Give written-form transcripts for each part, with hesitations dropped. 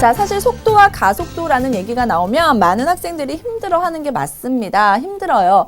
자, 사실 속도와 가속도라는 얘기가 나오면 많은 학생들이 힘들어하는 게 맞습니다. 힘들어요.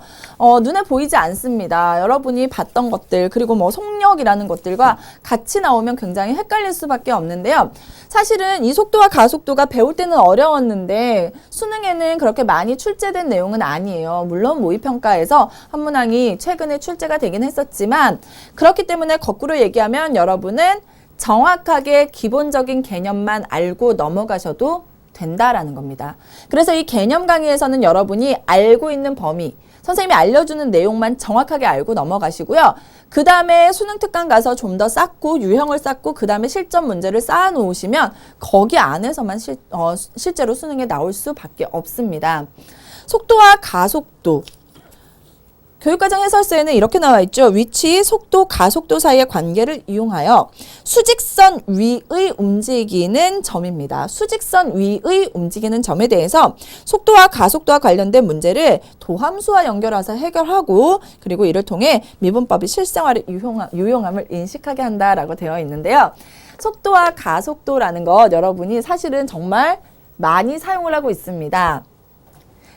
눈에 보이지 않습니다. 여러분이 봤던 것들 그리고 뭐 속력이라는 것들과 같이 나오면 굉장히 헷갈릴 수밖에 없는데요. 사실은 이 속도와 가속도가 배울 때는 어려웠는데 수능에는 그렇게 많이 출제된 내용은 아니에요. 물론 모의평가에서 한 문항이 최근에 출제가 되긴 했었지만 그렇기 때문에 거꾸로 얘기하면 여러분은 정확하게 기본적인 개념만 알고 넘어가셔도 된다라는 겁니다. 그래서 이 개념 강의에서는 여러분이 알고 있는 범위, 선생님이 알려주는 내용만 정확하게 알고 넘어가시고요. 그 다음에 수능 특강 가서 좀 더 쌓고 유형을 쌓고 그 다음에 실전 문제를 쌓아 놓으시면 거기 안에서만 실제로 수능에 나올 수밖에 없습니다. 속도와 가속도. 교육과정 해설서에는 이렇게 나와 있죠. 위치, 속도, 가속도 사이의 관계를 이용하여 수직선 위의 움직이는 점입니다. 수직선 위의 움직이는 점에 대해서 속도와 가속도와 관련된 문제를 도함수와 연결해서 해결하고 그리고 이를 통해 미분법이 실생활의 유용함을 인식하게 한다라고 되어 있는데요. 속도와 가속도라는 것 여러분이 사실은 정말 많이 사용을 하고 있습니다.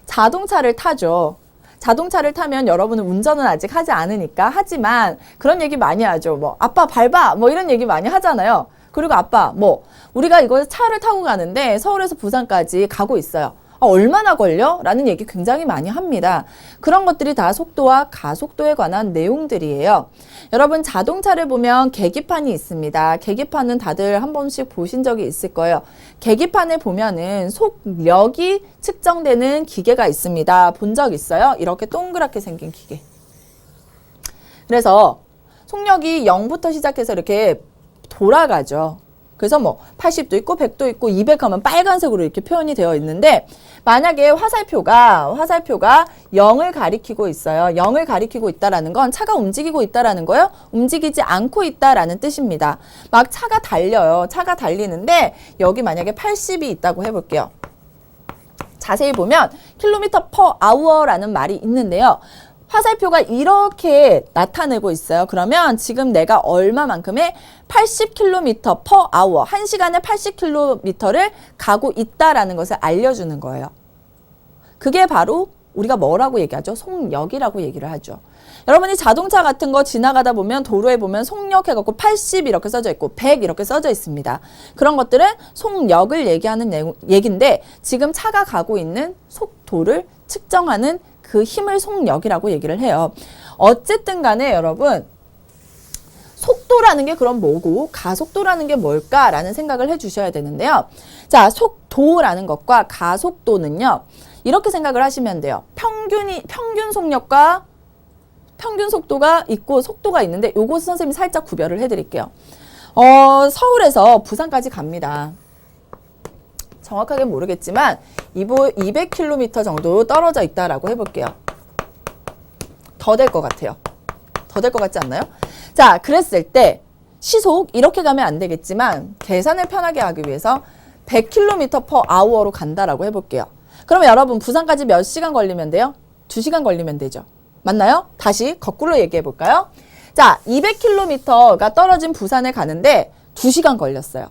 자동차를 타죠. 자동차를 타면 여러분은 운전은 아직 하지 않으니까 하지만 그런 얘기 많이 하죠. 뭐 아빠 밟아 뭐 이런 얘기 많이 하잖아요. 그리고 아빠 뭐 우리가 이거 차를 타고 가는데 서울에서 부산까지 가고 있어요. 얼마나 걸려? 라는 얘기 굉장히 많이 합니다. 그런 것들이 다 속도와 가속도에 관한 내용들이에요. 여러분 자동차를 보면 계기판이 있습니다. 계기판은 다들 한 번씩 보신 적이 있을 거예요. 계기판을 보면은 속력이 측정되는 기계가 있습니다. 본 적 있어요? 이렇게 동그랗게 생긴 기계. 그래서 속력이 0부터 시작해서 이렇게 돌아가죠. 그래서 뭐 80도 있고 100도 있고 200 하면 빨간색으로 이렇게 표현이 되어 있는데 만약에 화살표가 0을 가리키고 있어요. 0을 가리키고 있다라는 건 차가 움직이고 있다라는 거예요. 움직이지 않고 있다라는 뜻입니다. 막 차가 달려요. 차가 달리는데 여기 만약에 80이 있다고 해볼게요. 자세히 보면 킬로미터 퍼 아워라는 말이 있는데요. 화살표가 이렇게 나타내고 있어요. 그러면 지금 내가 얼마만큼의 80km per hour, 1시간에 80km를 가고 있다라는 것을 알려주는 거예요. 그게 바로 우리가 뭐라고 얘기하죠? 속력이라고 얘기를 하죠. 여러분이 자동차 같은 거 지나가다 보면 도로에 보면 속력 해갖고 80 이렇게 써져 있고 100 이렇게 써져 있습니다. 그런 것들은 속력을 얘기하는 얘기인데 지금 차가 가고 있는 속도를 측정하는 그 힘을 속력이라고 얘기를 해요. 어쨌든 간에 여러분 속도라는 게 그럼 뭐고 가속도라는 게 뭘까라는 생각을 해주셔야 되는데요. 자, 속도라는 것과 가속도는요. 이렇게 생각을 하시면 돼요. 평균 속력과 평균 속도가 있고 속도가 있는데 요것을 선생님이 살짝 구별을 해드릴게요. 서울에서 부산까지 갑니다. 정확하게 모르겠지만 200km 정도 떨어져 있다라고 해볼게요. 더 될 것 같아요. 더 될 것 같지 않나요? 자, 그랬을 때 시속 이렇게 가면 안 되겠지만 계산을 편하게 하기 위해서 100km per hour로 간다라고 해볼게요. 그러면 여러분 부산까지 몇 시간 걸리면 돼요? 2시간 걸리면 되죠. 맞나요? 다시 거꾸로 얘기해 볼까요? 자, 200km가 떨어진 부산에 가는데 2시간 걸렸어요.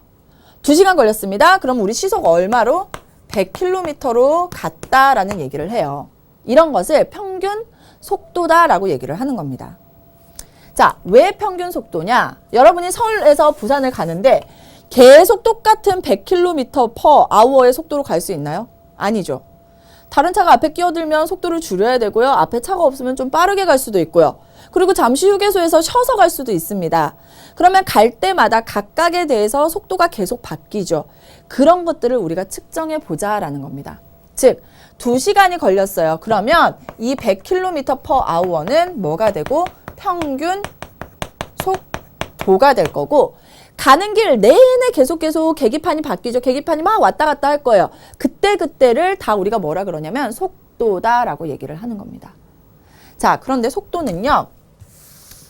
2시간 걸렸습니다. 그럼 우리 시속 얼마로? 100km로 갔다라는 얘기를 해요. 이런 것을 평균 속도다라고 얘기를 하는 겁니다. 자, 왜 평균 속도냐? 여러분이 서울에서 부산을 가는데 계속 똑같은 100km per hour의 속도로 갈 수 있나요? 아니죠. 다른 차가 앞에 끼어들면 속도를 줄여야 되고요. 앞에 차가 없으면 좀 빠르게 갈 수도 있고요. 그리고 잠시 휴게소에서 쉬어서 갈 수도 있습니다. 그러면 갈 때마다 각각에 대해서 속도가 계속 바뀌죠. 그런 것들을 우리가 측정해 보자라는 겁니다. 즉 2시간이 걸렸어요. 그러면 이 100km per hour는 뭐가 되고 평균 속도가 될 거고 가는 길 내내 계속 계기판이 바뀌죠. 계기판이 막 왔다 갔다 할 거예요. 그때를 다 우리가 뭐라 그러냐면 속도다라고 얘기를 하는 겁니다. 자, 그런데 속도는요.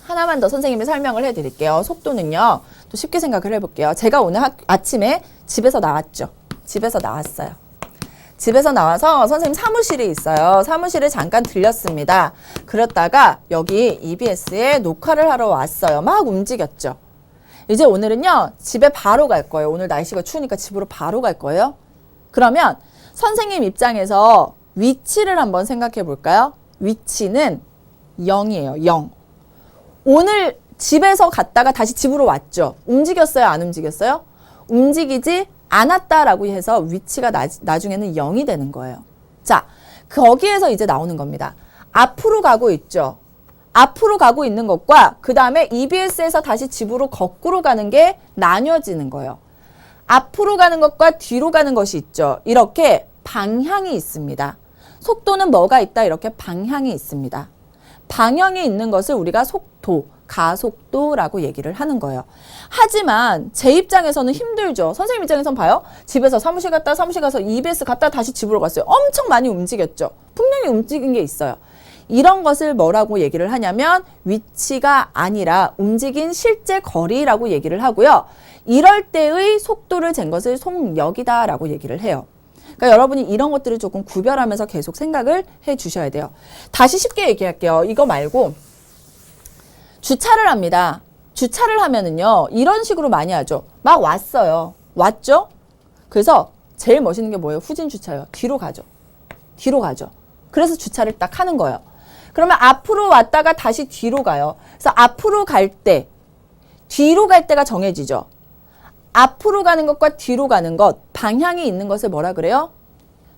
하나만 더 선생님이 설명을 해드릴게요. 속도는요. 또 쉽게 생각을 해볼게요. 제가 오늘 아침에 집에서 나왔죠. 집에서 나왔어요. 집에서 나와서 선생님 사무실이 있어요. 사무실에 잠깐 들렸습니다. 그랬다가 여기 EBS에 녹화를 하러 왔어요. 막 움직였죠. 이제 오늘은요, 집에 바로 갈 거예요. 오늘 날씨가 추우니까 집으로 바로 갈 거예요. 그러면 선생님 입장에서 위치를 한번 생각해 볼까요? 위치는 0이에요. 0. 오늘 집에서 갔다가 다시 집으로 왔죠. 움직였어요? 안 움직였어요? 움직이지 않았다라고 해서 위치가 나중에는 0이 되는 거예요. 자, 거기에서 이제 나오는 겁니다. 앞으로 가고 있죠. 앞으로 가고 있는 것과 그 다음에 EBS에서 다시 집으로 거꾸로 가는 게 나뉘어지는 거예요. 앞으로 가는 것과 뒤로 가는 것이 있죠. 이렇게 방향이 있습니다. 속도는 뭐가 있다? 이렇게 방향이 있습니다. 방향이 있는 것을 우리가 속도, 가속도라고 얘기를 하는 거예요. 하지만 제 입장에서는 힘들죠. 선생님 입장에서는 봐요. 집에서 사무실 갔다 사무실 가서 EBS 갔다 다시 집으로 갔어요. 엄청 많이 움직였죠. 분명히 움직인 게 있어요. 이런 것을 뭐라고 얘기를 하냐면 위치가 아니라 움직인 실제 거리라고 얘기를 하고요. 이럴 때의 속도를 잰 것을 속력이다라고 얘기를 해요. 그러니까 여러분이 이런 것들을 조금 구별하면서 계속 생각을 해 주셔야 돼요. 다시 쉽게 얘기할게요. 이거 말고 주차를 합니다. 주차를 하면은요. 이런 식으로 많이 하죠. 막 왔어요. 왔죠? 그래서 제일 멋있는 게 뭐예요? 후진 주차요. 뒤로 가죠. 뒤로 가죠. 그래서 주차를 딱 하는 거예요. 그러면 앞으로 왔다가 다시 뒤로 가요. 그래서 앞으로 갈 때, 뒤로 갈 때가 정해지죠. 앞으로 가는 것과 뒤로 가는 것, 방향이 있는 것을 뭐라 그래요?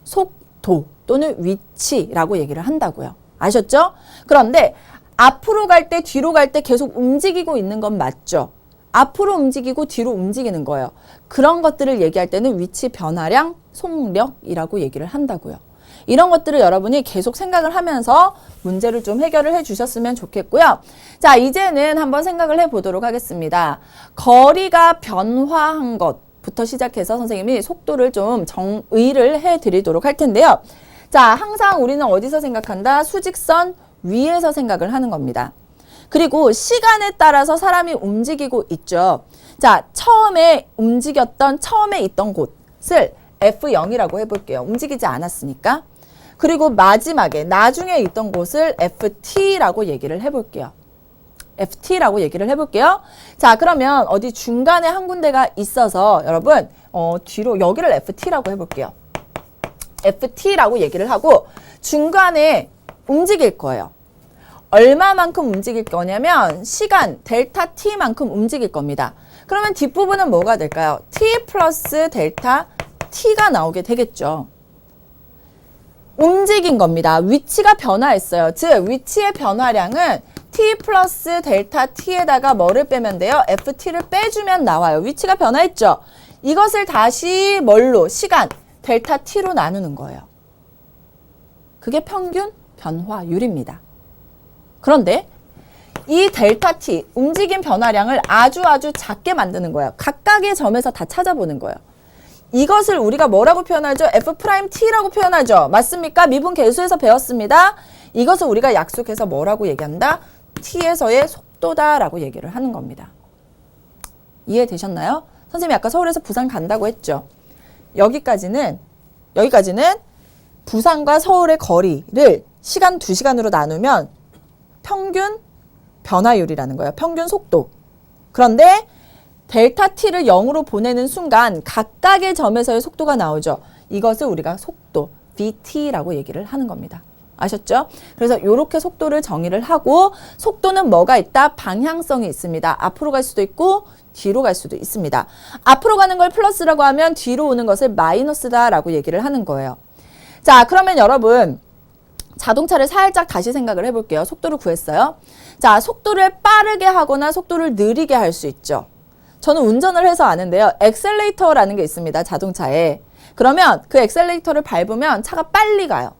속도 또는 위치라고 얘기를 한다고요. 아셨죠? 그런데 앞으로 갈 때, 뒤로 갈 때 계속 움직이고 있는 건 맞죠? 앞으로 움직이고 뒤로 움직이는 거예요. 그런 것들을 얘기할 때는 위치 변화량, 속력이라고 얘기를 한다고요. 이런 것들을 여러분이 계속 생각을 하면서 문제를 좀 해결을 해 주셨으면 좋겠고요. 자, 이제는 한번 생각을 해 보도록 하겠습니다. 거리가 변화한 것부터 시작해서 선생님이 속도를 좀 정의를 해 드리도록 할 텐데요. 자, 항상 우리는 어디서 생각한다? 수직선 위에서 생각을 하는 겁니다. 그리고 시간에 따라서 사람이 움직이고 있죠. 자, 처음에 있던 곳을 F0이라고 해볼게요. 움직이지 않았으니까. 그리고 마지막에 나중에 있던 곳을 FT라고 얘기를 해볼게요. FT라고 얘기를 해볼게요. 자, 그러면 어디 중간에 한 군데가 있어서 여러분 뒤로 여기를 FT라고 해볼게요. FT라고 얘기를 하고 중간에 움직일 거예요. 얼마만큼 움직일 거냐면 시간 델타 T만큼 움직일 겁니다. 그러면 뒷부분은 뭐가 될까요? T 플러스 델타 T가 나오게 되겠죠. 움직인 겁니다. 위치가 변화했어요. 즉 위치의 변화량은 T 플러스 델타 T에다가 뭐를 빼면 돼요? FT를 빼주면 나와요. 위치가 변화했죠. 이것을 다시 뭘로? 시간 델타 T로 나누는 거예요. 그게 평균 변화율입니다. 그런데 이 델타 T, 움직임 변화량을 아주 작게 만드는 거예요. 각각의 점에서 다 찾아보는 거예요. 이것을 우리가 뭐라고 표현하죠? F'T라고 표현하죠. 맞습니까? 미분 계수에서 배웠습니다. 이것을 우리가 약속해서 뭐라고 얘기한다? T에서의 속도다라고 얘기를 하는 겁니다. 이해되셨나요? 선생님이 아까 서울에서 부산 간다고 했죠. 여기까지는 부산과 서울의 거리를 시간 2시간으로 나누면 평균 변화율이라는 거예요. 평균 속도. 그런데 델타 T를 0으로 보내는 순간 각각의 점에서의 속도가 나오죠. 이것을 우리가 속도, VT라고 얘기를 하는 겁니다. 아셨죠? 그래서 이렇게 속도를 정의를 하고 속도는 뭐가 있다? 방향성이 있습니다. 앞으로 갈 수도 있고 뒤로 갈 수도 있습니다. 앞으로 가는 걸 플러스라고 하면 뒤로 오는 것을 마이너스다라고 얘기를 하는 거예요. 자, 그러면 여러분 자동차를 살짝 다시 생각을 해볼게요. 속도를 구했어요. 자, 속도를 빠르게 하거나 속도를 느리게 할 수 있죠. 저는 운전을 해서 아는데요. 엑셀레이터라는 게 있습니다. 자동차에. 그러면 그 엑셀레이터를 밟으면 차가 빨리 가요.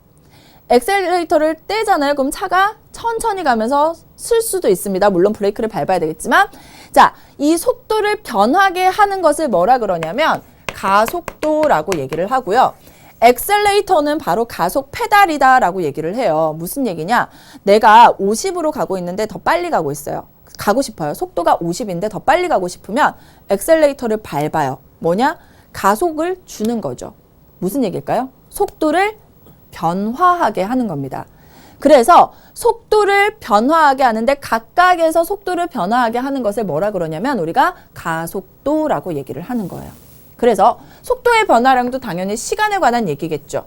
엑셀레이터를 떼잖아요. 그럼 차가 천천히 가면서 쓸 수도 있습니다. 물론 브레이크를 밟아야 되겠지만. 자, 이 속도를 변하게 하는 것을 뭐라 그러냐면 가속도라고 얘기를 하고요. 엑셀레이터는 바로 가속 페달이다 라고 얘기를 해요. 무슨 얘기냐? 내가 50으로 가고 있는데 더 빨리 가고 있어요. 가고 싶어요. 속도가 50인데 더 빨리 가고 싶으면 엑셀레이터를 밟아요. 뭐냐? 가속을 주는 거죠. 무슨 얘기일까요? 속도를 변화하게 하는 겁니다. 그래서 속도를 변화하게 하는데 각각에서 속도를 변화하게 하는 것을 뭐라 그러냐면 우리가 가속도라고 얘기를 하는 거예요. 그래서 속도의 변화량도 당연히 시간에 관한 얘기겠죠.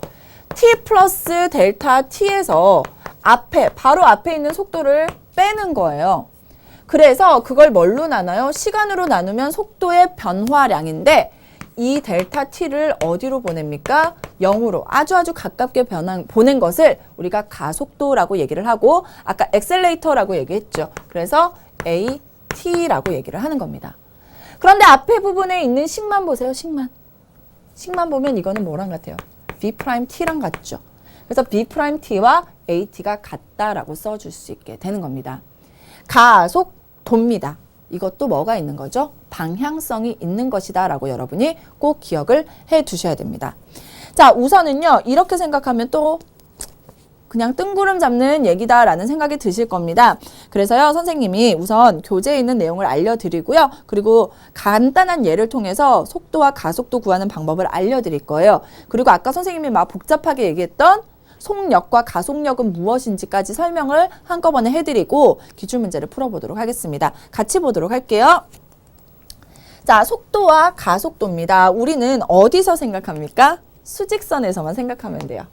t 플러스 델타 t에서 바로 앞에 있는 속도를 빼는 거예요. 그래서 그걸 뭘로 나눠요? 시간으로 나누면 속도의 변화량인데 이 델타 t를 어디로 보냅니까? 0으로 아주 가깝게 보낸 것을 우리가 가속도라고 얘기를 하고 아까 엑셀레이터라고 얘기했죠. 그래서 at라고 얘기를 하는 겁니다. 그런데 앞에 부분에 있는 식만 보세요. 식만 보면 이거는 뭐랑 같아요? B'T랑 같죠. 그래서 B'T와 AT가 같다라고 써줄 수 있게 되는 겁니다. 가속도입니다. 이것도 뭐가 있는 거죠? 방향성이 있는 것이다 라고 여러분이 꼭 기억을 해 두셔야 됩니다. 자, 우선은요. 이렇게 생각하면 또 그냥 뜬구름 잡는 얘기다라는 생각이 드실 겁니다. 그래서요. 선생님이 우선 교재에 있는 내용을 알려드리고요. 그리고 간단한 예를 통해서 속도와 가속도 구하는 방법을 알려드릴 거예요. 그리고 아까 선생님이 막 복잡하게 얘기했던 속력과 가속력은 무엇인지까지 설명을 한꺼번에 해드리고 기출문제를 풀어보도록 하겠습니다. 같이 보도록 할게요. 자, 속도와 가속도입니다. 우리는 어디서 생각합니까? 수직선에서만 생각하면 돼요.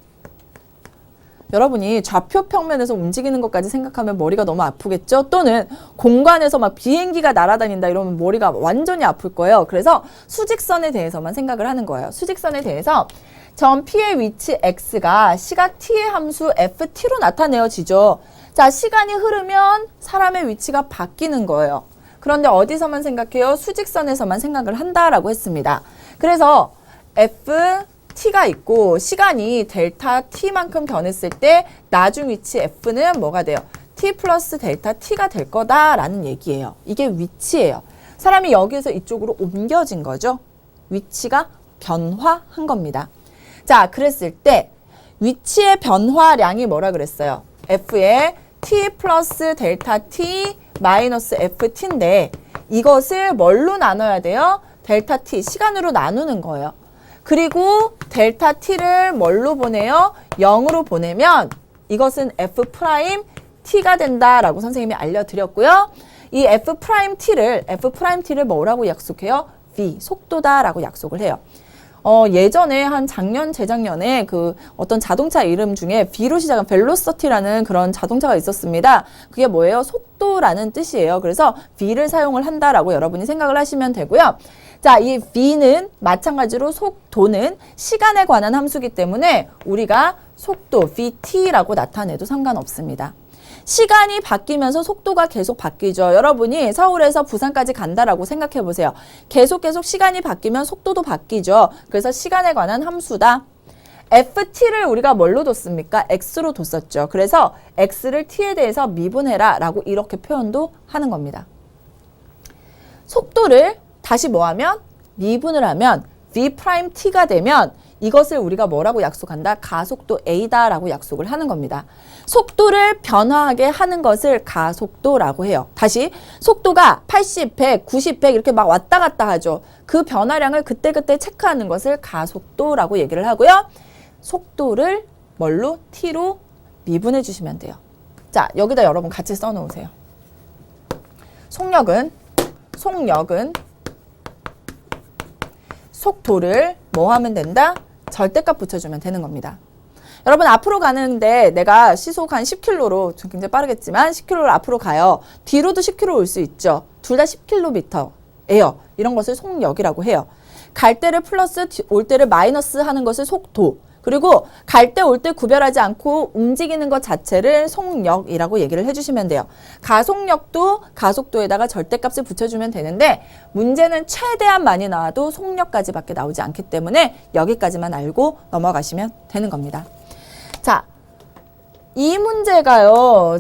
여러분이 좌표 평면에서 움직이는 것까지 생각하면 머리가 너무 아프겠죠? 또는 공간에서 막 비행기가 날아다닌다 이러면 머리가 완전히 아플 거예요. 그래서 수직선에 대해서만 생각을 하는 거예요. 수직선에 대해서 점 P의 위치 X가 시각 T의 함수 FT로 나타내어지죠. 자, 시간이 흐르면 사람의 위치가 바뀌는 거예요. 그런데 어디서만 생각해요? 수직선에서만 생각을 한다라고 했습니다. 그래서 FT가 있고 시간이 델타 T만큼 변했을 때 나중 위치 F는 뭐가 돼요? T 플러스 델타 T가 될 거다라는 얘기예요. 이게 위치예요. 사람이 여기에서 이쪽으로 옮겨진 거죠. 위치가 변화한 겁니다. 자, 그랬을 때 위치의 변화량이 뭐라 그랬어요? F의 T 플러스 델타 T 마이너스 FT인데 이것을 뭘로 나눠야 돼요? 델타 T, 시간으로 나누는 거예요. 그리고 델타 T를 뭘로 보내요? 0으로 보내면 이것은 F'T가 된다라고 선생님이 알려드렸고요. 이 F'T를 뭐라고 약속해요? V, 속도다라고 약속을 해요. 예전에 한 작년, 재작년에 그 어떤 자동차 이름 중에 V로 시작한 벨로서티라는 그런 자동차가 있었습니다. 그게 뭐예요? 속도라는 뜻이에요. 그래서 V를 사용을 한다라고 여러분이 생각을 하시면 되고요. 자, 이 V는 마찬가지로 속도는 시간에 관한 함수이기 때문에 우리가 속도 VT라고 나타내도 상관없습니다. 시간이 바뀌면서 속도가 계속 바뀌죠. 여러분이 서울에서 부산까지 간다라고 생각해 보세요. 계속 시간이 바뀌면 속도도 바뀌죠. 그래서 시간에 관한 함수다. FT를 우리가 뭘로 뒀습니까? X로 뒀었죠. 그래서 X를 T에 대해서 미분해라 라고 이렇게 표현도 하는 겁니다. 속도를 다시 뭐하면? 미분을 하면 V'T가 되면 이것을 우리가 뭐라고 약속한다? 가속도 A다라고 약속을 하는 겁니다. 속도를 변화하게 하는 것을 가속도라고 해요. 다시 속도가 80, 100, 90, 100 이렇게 막 왔다 갔다 하죠. 그 변화량을 그때그때 체크하는 것을 가속도라고 얘기를 하고요. 속도를 뭘로? T로 미분해 주시면 돼요. 자, 여기다 여러분 같이 써놓으세요. 속력은 속도를 뭐 하면 된다? 절대값 붙여주면 되는 겁니다. 여러분 앞으로 가는데 내가 시속 한 10km로 굉장히 빠르겠지만 10km로 앞으로 가요. 뒤로도 10km 올 수 있죠. 둘 다 10km예요. 이런 것을 속력이라고 해요. 갈 때를 플러스 올 때를 마이너스 하는 것을 속도. 그리고 갈 때 올 때 구별하지 않고 움직이는 것 자체를 속력이라고 얘기를 해주시면 돼요. 가속력도 가속도에다가 절대값을 붙여주면 되는데 문제는 최대한 많이 나와도 속력까지밖에 나오지 않기 때문에 여기까지만 알고 넘어가시면 되는 겁니다. 자, 이 문제가요,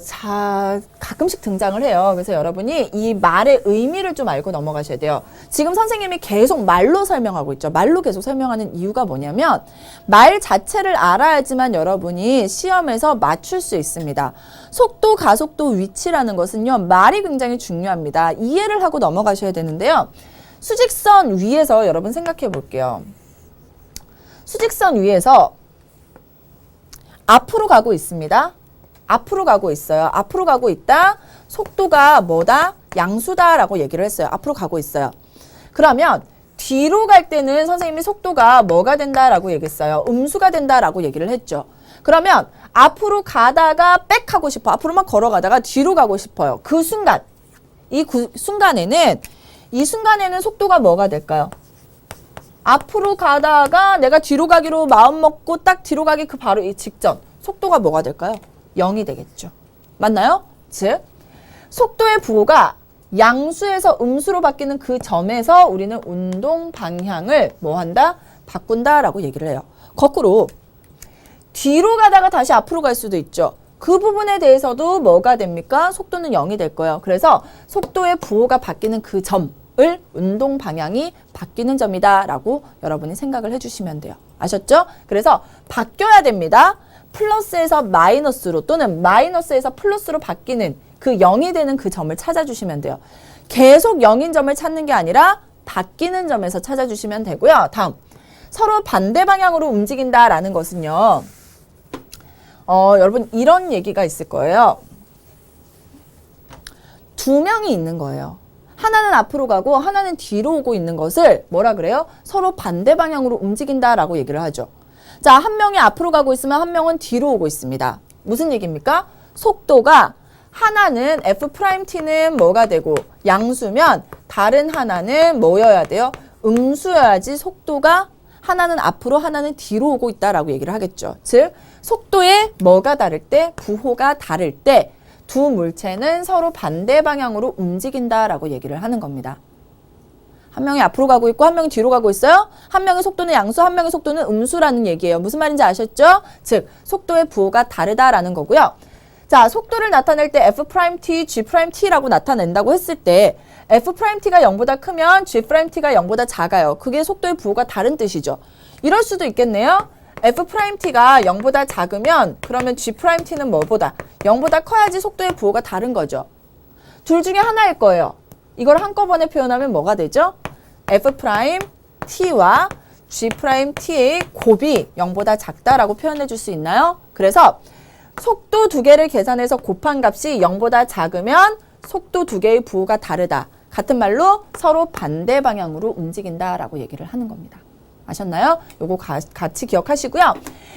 가끔씩 등장을 해요. 그래서 여러분이 이 말의 의미를 좀 알고 넘어가셔야 돼요. 지금 선생님이 계속 말로 설명하고 있죠. 말로 계속 설명하는 이유가 뭐냐면 말 자체를 알아야지만 여러분이 시험에서 맞출 수 있습니다. 속도, 가속도, 위치라는 것은요, 말이 굉장히 중요합니다. 이해를 하고 넘어가셔야 되는데요. 수직선 위에서 여러분 생각해 볼게요. 수직선 위에서 앞으로 가고 있습니다. 앞으로 가고 있어요. 앞으로 가고 있다. 속도가 뭐다? 양수다라고 얘기를 했어요. 앞으로 가고 있어요. 그러면 뒤로 갈 때는 선생님이 속도가 뭐가 된다라고 얘기했어요. 음수가 된다라고 얘기를 했죠. 그러면 앞으로 가다가 백 하고 싶어. 앞으로만 걸어가다가 뒤로 가고 싶어요. 그 순간, 이 순간에는 속도가 뭐가 될까요? 앞으로 가다가 내가 뒤로 가기로 마음 먹고 딱 뒤로 가기 그 바로 이 직전 속도가 뭐가 될까요? 0이 되겠죠. 맞나요? 즉 속도의 부호가 양수에서 음수로 바뀌는 그 점에서 우리는 운동 방향을 뭐 한다? 바꾼다라고 얘기를 해요. 거꾸로 뒤로 가다가 다시 앞으로 갈 수도 있죠. 그 부분에 대해서도 뭐가 됩니까? 속도는 0이 될 거예요. 그래서 속도의 부호가 바뀌는 그 점을 운동 방향이 바뀌는 점이다 라고 여러분이 생각을 해주시면 돼요. 아셨죠? 그래서 바뀌어야 됩니다. 플러스에서 마이너스로 또는 마이너스에서 플러스로 바뀌는 그 0이 되는 그 점을 찾아주시면 돼요. 계속 0인 점을 찾는 게 아니라 바뀌는 점에서 찾아주시면 되고요. 다음, 서로 반대 방향으로 움직인다라는 것은요. 여러분 이런 얘기가 있을 거예요. 두 명이 있는 거예요. 하나는 앞으로 가고 하나는 뒤로 오고 있는 것을 뭐라 그래요? 서로 반대 방향으로 움직인다라고 얘기를 하죠. 자, 한 명이 앞으로 가고 있으면 한 명은 뒤로 오고 있습니다. 무슨 얘기입니까? 속도가 하나는 F'T는 뭐가 되고 양수면 다른 하나는 뭐여야 돼요? 음수여야지 속도가 하나는 앞으로 하나는 뒤로 오고 있다라고 얘기를 하겠죠. 즉 속도에 뭐가 다를 때 부호가 다를 때 두 물체는 서로 반대 방향으로 움직인다라고 얘기를 하는 겁니다. 한 명이 앞으로 가고 있고 한 명이 뒤로 가고 있어요. 한 명의 속도는 양수, 한 명의 속도는 음수라는 얘기예요. 무슨 말인지 아셨죠? 즉 속도의 부호가 다르다라는 거고요. 자, 속도를 나타낼 때 F'T, G'T라고 나타낸다고 했을 때 F'T가 0보다 크면 G'T가 0보다 작아요. 그게 속도의 부호가 다른 뜻이죠. 이럴 수도 있겠네요. F'T가 0보다 작으면 그러면 G'T는 뭐보다? 0보다 커야지 속도의 부호가 다른 거죠. 둘 중에 하나일 거예요. 이걸 한꺼번에 표현하면 뭐가 되죠? F'T와 G'T의 곱이 0보다 작다라고 표현해 줄 수 있나요? 그래서 속도 두 개를 계산해서 곱한 값이 0보다 작으면 속도 두 개의 부호가 다르다. 같은 말로 서로 반대 방향으로 움직인다라고 얘기를 하는 겁니다. 아셨나요? 요거 같이 기억하시고요.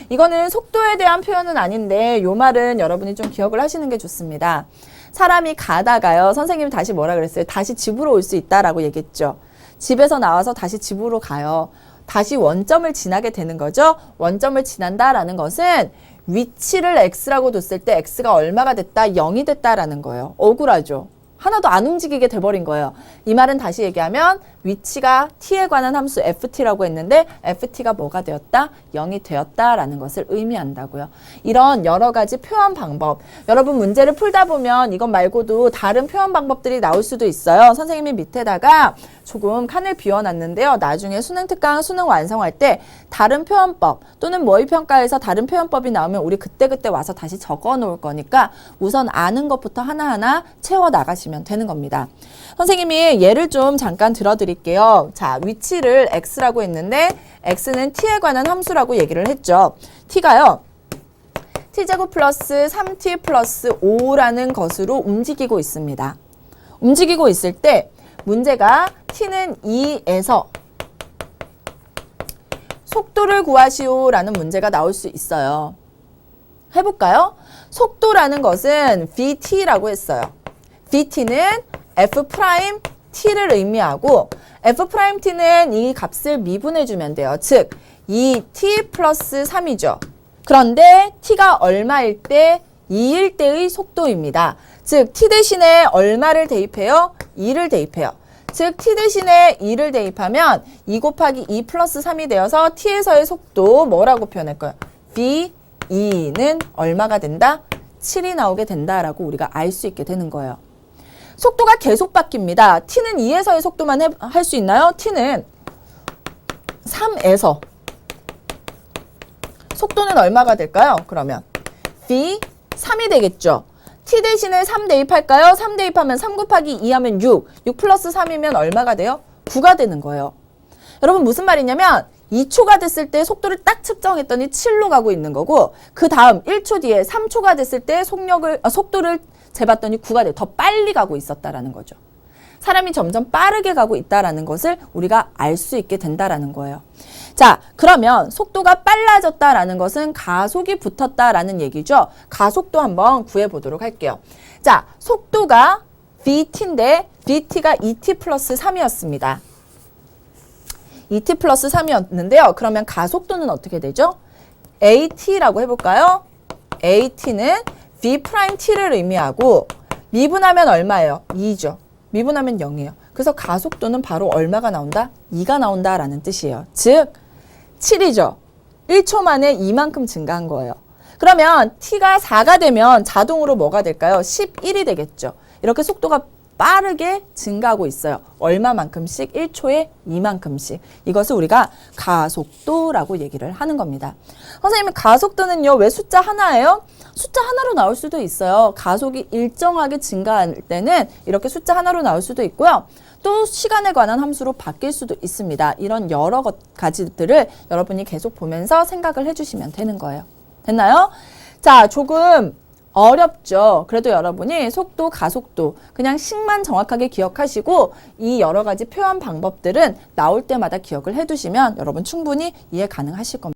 이거는 속도에 대한 표현은 아닌데 요 말은 여러분이 좀 기억을 하시는 게 좋습니다. 사람이 가다가요. 선생님이 다시 뭐라 그랬어요? 다시 집으로 올 수 있다라고 얘기했죠. 집에서 나와서 다시 집으로 가요. 다시 원점을 지나게 되는 거죠. 원점을 지난다라는 것은 위치를 x라고 뒀을 때 x가 얼마가 됐다? 0이 됐다라는 거예요. 억울하죠. 하나도 안 움직이게 돼버린 거예요. 이 말은 다시 얘기하면 위치가 t에 관한 함수 ft라고 했는데 ft가 뭐가 되었다? 0이 되었다라는 것을 의미한다고요. 이런 여러 가지 표현 방법. 여러분 문제를 풀다 보면 이것 말고도 다른 표현 방법들이 나올 수도 있어요. 선생님이 밑에다가 조금 칸을 비워놨는데요. 나중에 수능 특강, 수능 완성할 때 다른 표현법 또는 모의평가에서 다른 표현법이 나오면 우리 그때그때 와서 다시 적어 놓을 거니까 우선 아는 것부터 하나하나 채워 나가시면 되는 겁니다. 선생님이 예를 좀 잠깐 들어드릴게요. 자, 위치를 x라고 했는데 x는 t에 관한 함수라고 얘기를 했죠. t가요. t제곱 플러스 3t 플러스 5라는 것으로 움직이고 있습니다. 움직이고 있을 때 문제가 t는 2에서 속도를 구하시오라는 문제가 나올 수 있어요. 해볼까요? 속도라는 것은 vt라고 했어요. vt는 f't를 의미하고 f't는 이 값을 미분해주면 돼요. 즉 2t 플러스 3이죠. 그런데 t가 얼마일 때 2일 때의 속도입니다. 즉 t 대신에 얼마를 대입해요? 2를 대입해요. 즉 t 대신에 2를 대입하면 2 곱하기 2 플러스 3이 되어서 t에서의 속도 뭐라고 표현할 거예요? v2는 얼마가 된다? 7이 나오게 된다라고 우리가 알 수 있게 되는 거예요. 속도가 계속 바뀝니다. t는 2에서의 속도만 할 수 있나요? t는 3에서 속도는 얼마가 될까요? 그러면 v3이 되겠죠. t 대신에 3 대입할까요? 3 대입하면 3 곱하기 2 하면 6. 6 플러스 3이면 얼마가 돼요? 9가 되는 거예요. 여러분 무슨 말이냐면 2초가 됐을 때 속도를 딱 측정했더니 7로 가고 있는 거고 그 다음 1초 뒤에 3초가 됐을 때 속도를 재봤더니 9가 돼. 더 빨리 가고 있었다라는 거죠. 사람이 점점 빠르게 가고 있다라는 것을 우리가 알 수 있게 된다라는 거예요. 자, 그러면 속도가 빨라졌다라는 것은 가속이 붙었다라는 얘기죠. 가속도 한번 구해보도록 할게요. 자, 속도가 vt인데 vt가 2t 플러스 3이었습니다. 2t 플러스 3이었는데요. 그러면 가속도는 어떻게 되죠? at라고 해볼까요? at는 v't를 의미하고 미분하면 얼마예요? 2죠. 미분하면 0이에요. 그래서 가속도는 바로 얼마가 나온다? 2가 나온다라는 뜻이에요. 즉 7이죠. 1초 만에 이만큼 증가한 거예요. 그러면 t가 4가 되면 자동으로 뭐가 될까요? 11이 되겠죠. 이렇게 속도가 빠르게 증가하고 있어요. 얼마만큼씩? 1초에 이만큼씩. 이것을 우리가 가속도라고 얘기를 하는 겁니다. 선생님, 가속도는요, 왜 숫자 하나예요? 숫자 하나로 나올 수도 있어요. 가속이 일정하게 증가할 때는 이렇게 숫자 하나로 나올 수도 있고요. 또 시간에 관한 함수로 바뀔 수도 있습니다. 이런 여러 가지들을 여러분이 계속 보면서 생각을 해주시면 되는 거예요. 됐나요? 자, 조금 어렵죠. 그래도 여러분이 속도, 가속도 그냥 식만 정확하게 기억하시고 이 여러 가지 표현 방법들은 나올 때마다 기억을 해두시면 여러분 충분히 이해 가능하실 겁니다.